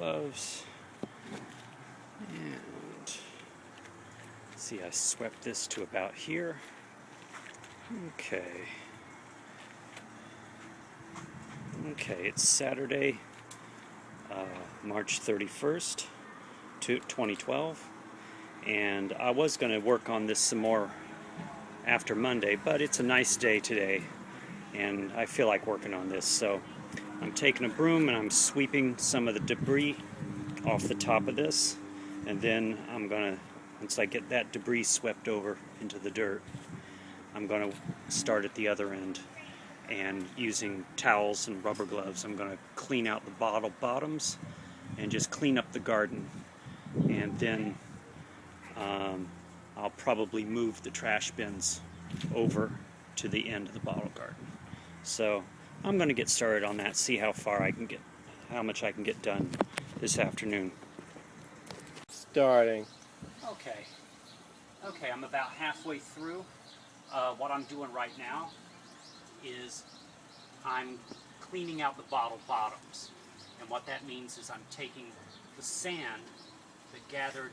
gloves. And see, I swept this to about here. Okay. Okay, it's Saturday, March 31st, 2012. And I was going to work on this some more after Monday, but it's a nice day today, and I feel like working on this. So I'm taking a broom and I'm sweeping some of the debris off the top of this, and then I'm going to, once I get that debris swept over into the dirt, I'm going to start at the other end, and using towels and rubber gloves, I'm going to clean out the bottle bottoms and just clean up the garden. And then I'll probably move the trash bins over to the end of the bottle garden. So I'm going to get started on that, see how far I can get, how much I can get done this afternoon. Starting. Okay, I'm about halfway through. What I'm doing right now is I'm cleaning out the bottle bottoms. And what that means is I'm taking the sand that gathered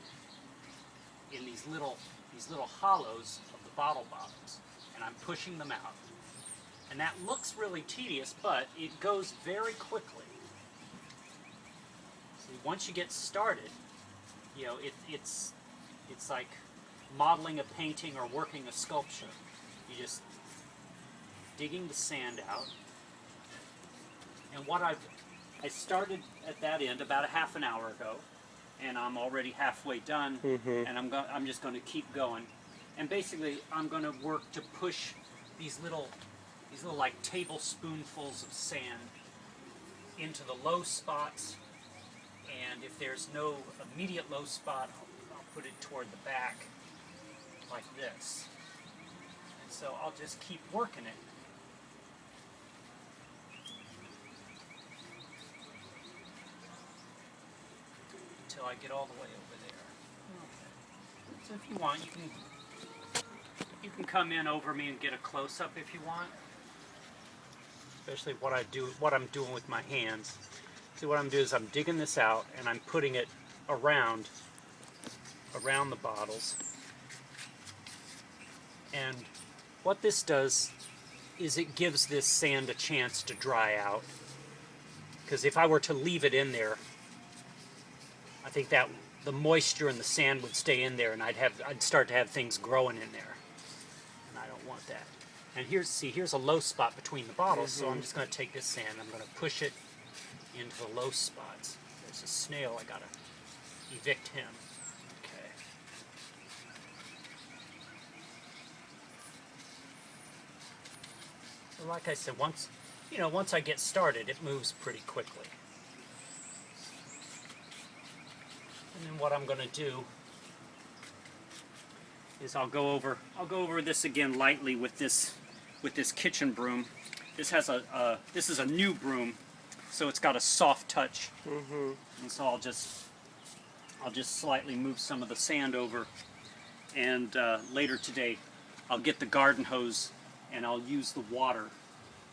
in these little hollows of the bottle bottoms, and I'm pushing them out. And that looks really tedious, but it goes very quickly. See, once you get started, you know, it's like modeling a painting or working a sculpture. You just digging the sand out. And what I started at that end about a half an hour ago, and I'm already halfway done, and I'm just going to keep going. And basically, I'm going to work to push these little like tablespoonfuls of sand into the low spots. And if there's no immediate low spot, I'll put it toward the back like this. And so I'll just keep working it. Until I get all the way over there. Okay. So if you want, you can come in over me and get a close-up if you want. Especially what I'm doing with my hands. See, what I'm doing is I'm digging this out and I'm putting it around the bottles. And what this does is it gives this sand a chance to dry out. Because if I were to leave it in there, I think that the moisture and the sand would stay in there, and I'd start to have things growing in there, and I don't want that. And here's a low spot between the bottles, so I'm just going to take this sand, I'm going to push it into the low spots. There's a snail, I gotta evict him. Okay. So like I said, once I get started, it moves pretty quickly. And then what I'm going to do is I'll go over this again lightly with this kitchen broom. This is a new broom, so it's got a soft touch. And so I'll just slightly move some of the sand over. And later today, I'll get the garden hose and I'll use the water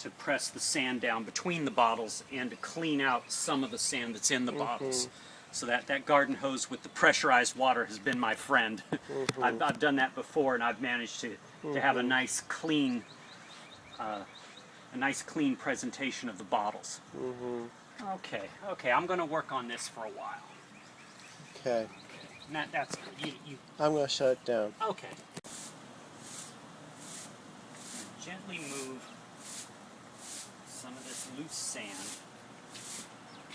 to press the sand down between the bottles and to clean out some of the sand that's in the bottles. So that garden hose with the pressurized water has been my friend. I've done that before, and I've managed to have a nice clean presentation of the bottles. Okay, I'm going to work on this for a while. Okay. And that's you. I'm going to shut it down. Okay. Gently move some of this loose sand.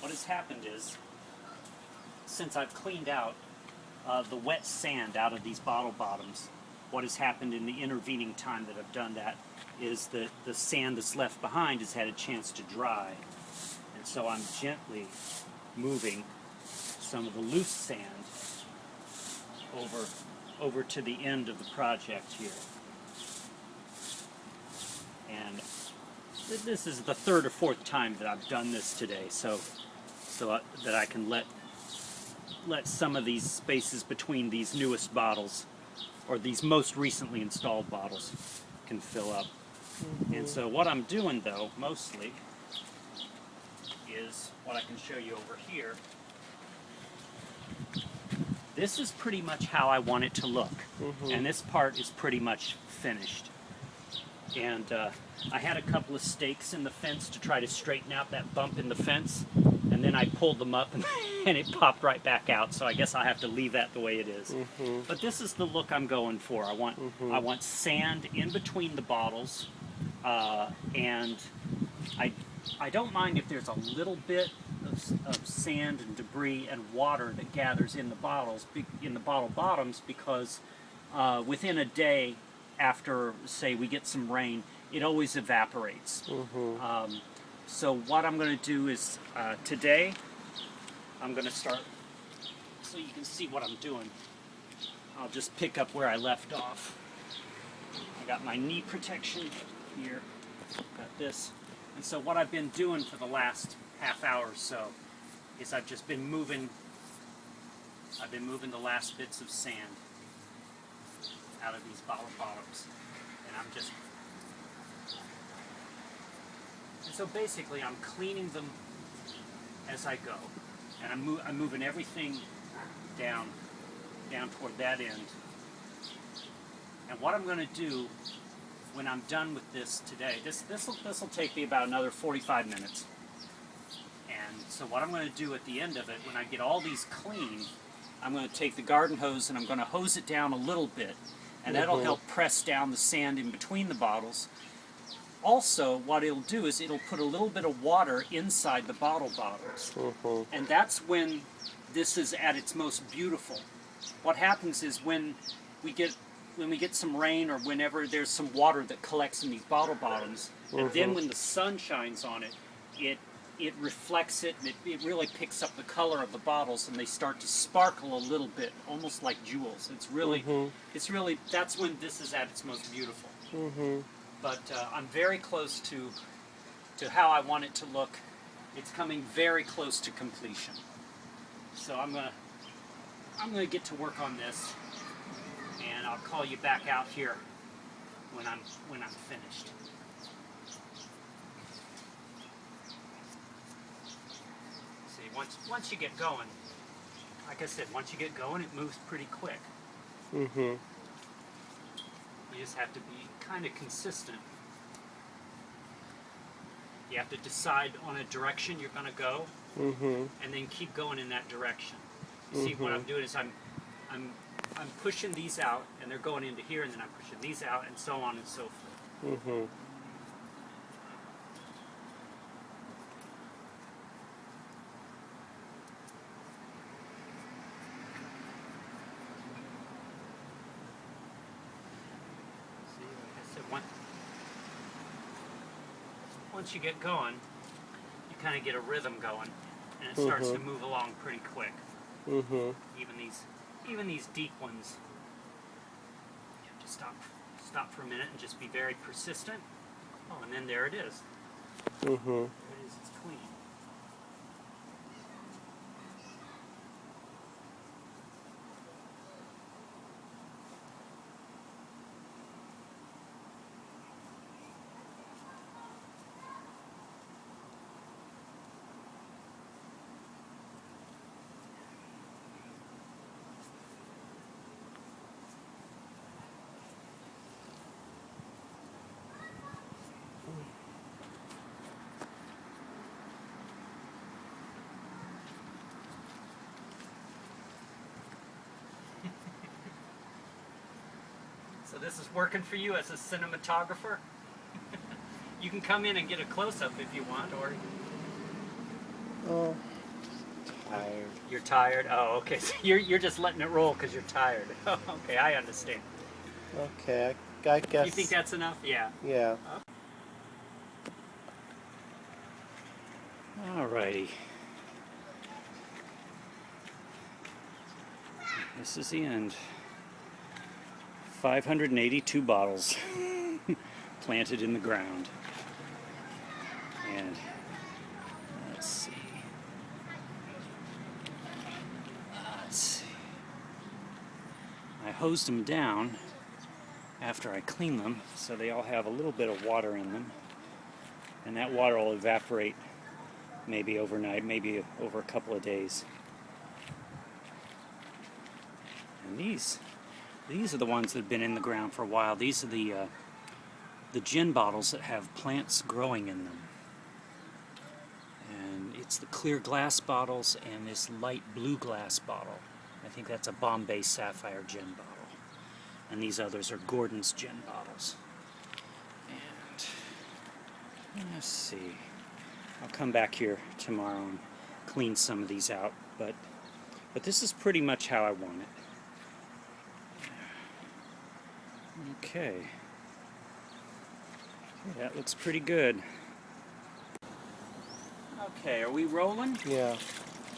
What has happened is, since I've cleaned out the wet sand out of these bottle bottoms, what has happened in the intervening time that I've done that is that the sand that's left behind has had a chance to dry. And so I'm gently moving some of the loose sand over to the end of the project here. And this is the third or fourth time that I've done this today, so that I can let some of these spaces between these newest bottles, or these most recently installed bottles, can fill up. And so what I'm doing, though, mostly, is what I can show you over here, this is pretty much how I want it to look. Mhm. And this part is pretty much finished. And I had a couple of stakes in the fence to try to straighten out that bump in the fence, and then I pulled them up and, and it popped right back out, so I guess I'll have to leave that the way it is. But this is the look I'm going for. I want sand in between the bottles, and I don't mind if there's a little bit of sand and debris and water that gathers in the bottles, in the bottle bottoms, because within a day after, say, we get some rain, it always evaporates. So what I'm going to do is today I'm going to start, so you can see what I'm doing. I'll just pick up where I left off. I got my knee protection here, got this. And so what I've been doing for the last half hour or so is I've just been moving, the last bits of sand out of these bottle bottoms. And so basically I'm cleaning them as I go. And I'm moving everything down toward that end. And what I'm going to do when I'm done with this today, this will take me about another 45 minutes. And so what I'm going to do at the end of it, when I get all these clean, I'm going to take the garden hose and I'm going to hose it down a little bit. And that'll help press down the sand in between the bottles. Also, what it'll do is it'll put a little bit of water inside the bottle bottoms. And that's when this is at its most beautiful. What happens is when we get some rain or whenever there's some water that collects in these bottle bottoms, and then when the sun shines on it, it reflects it, and it really picks up the color of the bottles, and they start to sparkle a little bit, almost like jewels. It's really, that's when this is at its most beautiful. But I'm very close to how I want it to look. It's coming very close to completion. So I'm gonna get to work on this, and I'll call you back out here when I'm finished. See, once you get going, like I said, once you get going, it moves pretty quick. You just have to be kind of consistent. You have to decide on a direction you're going to go, and then keep going in that direction. You see, what I'm doing is I'm pushing these out, and they're going into here, and then I'm pushing these out, and so on and so forth. See, like I said, once you get going, you kind of get a rhythm going, and it starts to move along pretty quick. Even these deep ones, you have to stop for a minute and just be very persistent. Oh, and then there it is. There it is. It's clean. So this is working for you as a cinematographer? You can come in and get a close-up if you want, or... Oh, tired. You're tired? Oh, okay. So you're just letting it roll because you're tired. Oh, okay, I understand. Okay, I guess. You think that's enough? Yeah. Yeah. Alrighty. This is the end. 582 bottles planted in the ground. And let's see. I hosed them down after I cleaned them, so they all have a little bit of water in them. And that water will evaporate maybe overnight, maybe over a couple of days. And these are the ones that have been in the ground for a while. These are the gin bottles that have plants growing in them. And it's the clear glass bottles and this light blue glass bottle. I think that's a Bombay Sapphire gin bottle. And these others are Gordon's gin bottles. And let's see. I'll come back here tomorrow and clean some of these out, but this is pretty much how I want it. Okay. That looks pretty good. Okay, are we rolling? Yeah.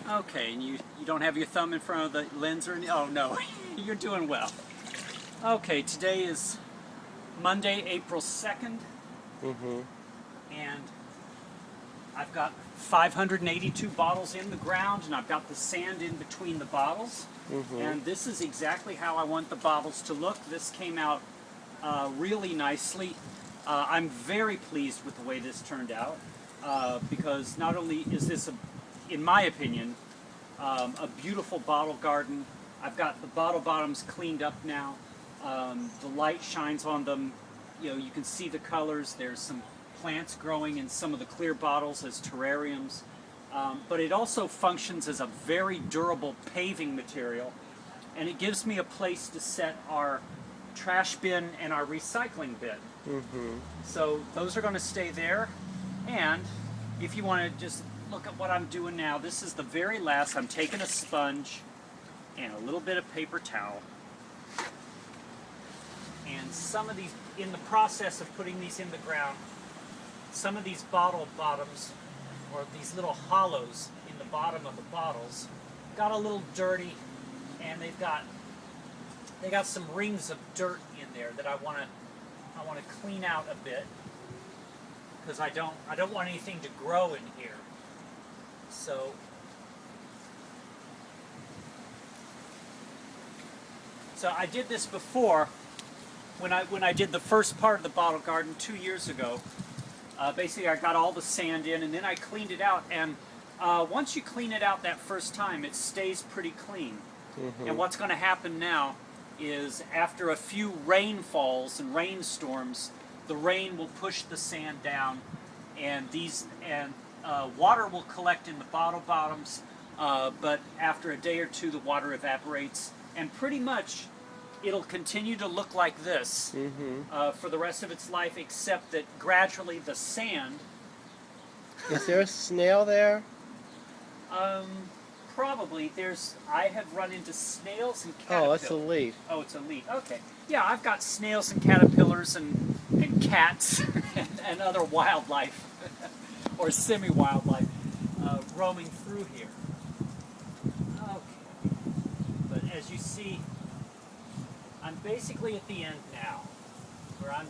Okay, and you don't have your thumb in front of the lens or anything? Oh no, you're doing well. Okay, today is Monday, April 2nd. Mm-hmm. And I've got 582 bottles in the ground, and I've got the sand in between the bottles. Mm-hmm. And this is exactly how I want the bottles to look. This came out really nicely. I'm very pleased with the way this turned out, because not only is this, in my opinion, a beautiful bottle garden. I've got the bottle bottoms cleaned up now. The light shines on them. You know, you can see the colors. There's some plants growing in some of the clear bottles as terrariums. But it also functions as a very durable paving material, and it gives me a place to set our trash bin and our recycling bin. Mm-hmm. So those are going to stay there. And if you want to just look at what I'm doing now, this is the very last. I'm taking a sponge and a little bit of paper towel. And some of these, in the process of putting these in the ground, some of these bottle bottoms, or these little hollows in the bottom of the bottles, got a little dirty, and they got some rings of dirt in there that I want to clean out a bit, because I don't want anything to grow in here. So I did this before when I did the first part of the bottle garden 2 years ago. Basically, I got all the sand in, and then I cleaned it out. And once you clean it out that first time, it stays pretty clean. Mm-hmm. And what's going to happen now is, after a few rainfalls and rainstorms, the rain will push the sand down, and water will collect in the bottle bottoms. But after a day or two, the water evaporates, and pretty much it'll continue to look like this for the rest of its life, except that gradually the sand... Is there a snail there? Probably. I have run into snails and caterpillars. Oh, that's a leaf. Oh, it's a leaf. Okay. Yeah, I've got snails and caterpillars and cats and other wildlife, or semi-wildlife, roaming through here. Okay. But as you see, I'm basically at the end now, where I'm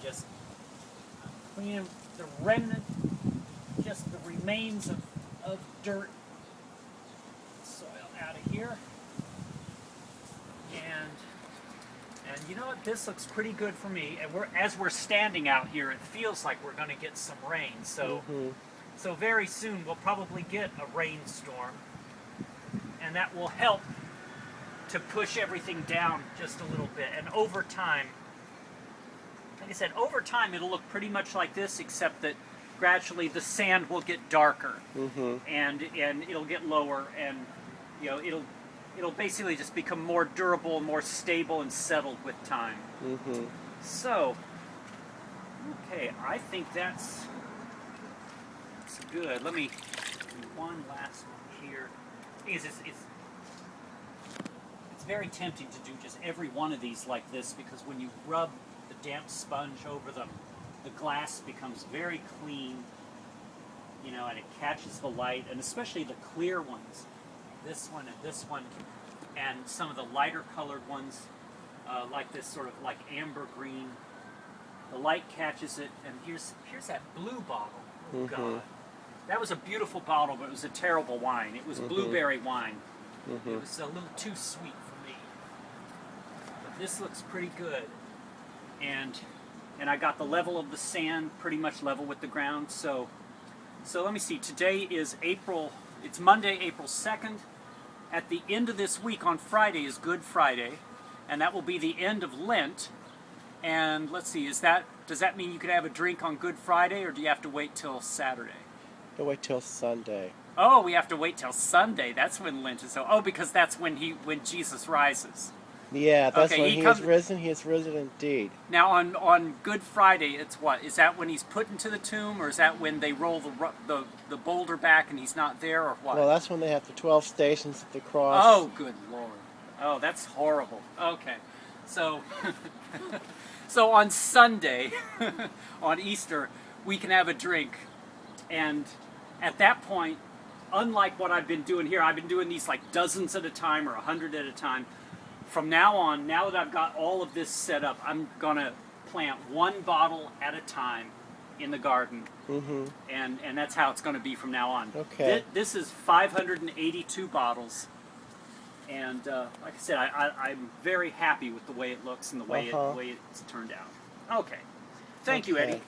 cleaning the remnant, just the remains of dirt, soil out of here. And you know what? This looks pretty good for me. And as we're standing out here, it feels like we're going to get some rain. So so very soon we'll probably get a rainstorm, and that will help to push everything down just a little bit. And over time, like I said, over time it'll look pretty much like this, except that gradually the sand will get darker, and it'll get lower, and you know, it'll basically just become more durable, more stable, and settled with time. So, okay, I think that's good. Let me do one last one here. Because it's very tempting to do just every one of these like this, because when you rub the damp sponge over them, the glass becomes very clean, you know, and it catches the light, and especially the clear ones, this one and this one, and some of the lighter colored ones, like this sort of like amber green. The light catches it, and here's that blue bottle. Oh God, that was a beautiful bottle, but it was a terrible wine. It was blueberry wine. It was a little too sweet for me. But this looks pretty good, and I got the level of the sand pretty much level with the ground. So let me see. Today is it's Monday, April 2nd. At the end of this week, on Friday, is Good Friday. and that will be the end of Lent. And let's see, does that mean you can have a drink on Good Friday, or do you have to wait till Saturday? You'll wait till Sunday. Oh, we have to wait till Sunday. That's when Lent is. Oh, because that's when Jesus rises. Yeah, that's Okay, when he he comes- is risen. He is risen indeed. Now on Good Friday, it's what? Is that when he's put into the tomb, or is that when they roll the boulder back and he's not there, or what? Well, that's when they have the 12 stations at the cross. Oh, good Lord. Oh, that's horrible. Okay. So, so on Sunday, on Easter, we can have a drink. And at that point, unlike what I've been doing here, I've been doing these like dozens at a time or 100 at a time. From now on, now that I've got all of this set up, I'm going to plant one bottle at a time in the garden. Mm-hmm. And that's how it's going to be from now on. Okay. This is 582 bottles. And like I said, I'm very happy with the way it looks and the way, Uh-huh. the way it's turned out. Okay. Thank you, Eddie. Okay.